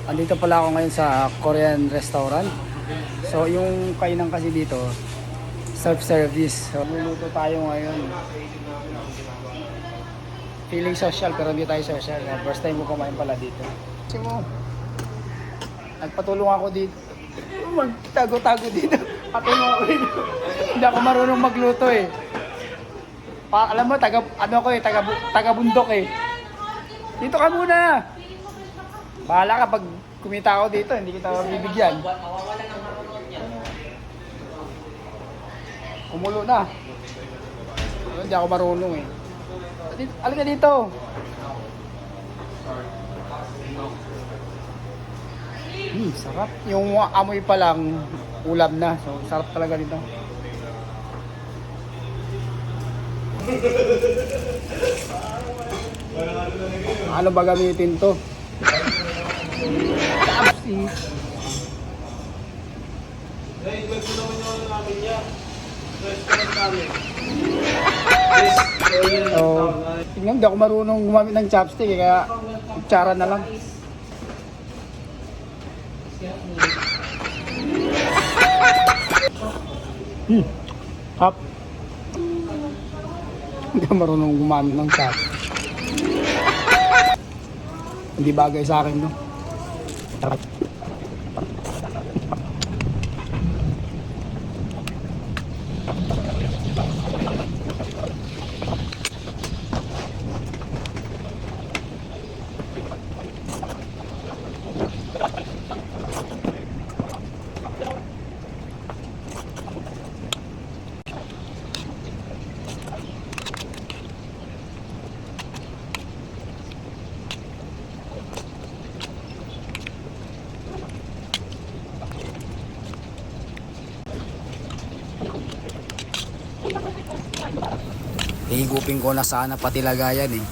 Andito pala ako ngayon sa Korean restaurant. So yung kainan kasi dito, self-service. So luluto tayo ngayon. Feeling social pero hindi tayo social. First time ko kumain pala dito. Kasi mo, nagpatulong ako dito. Magtago-tago dito. Patulong ako dito. Hindi ako marunong magluto eh. Alam mo, taga bundok eh. Dito ka muna. Bahala ka pag kumita ako dito, hindi kita bibigyan. Kumulo na. Hindi ako marunong eh. Alika dito. Sarap. Yung amoy pa lang, ulam na. So, sarap talaga dito. Ano ba gamitin to? So, tingnan, di ako marunong gumamit ng chopstick eh, kaya kutsara na lang. Hap. Hindi ako marunong gumamit ng chopstick. Hindi bagay sa akin, no? Higupin ko na sana pati lagayan eh.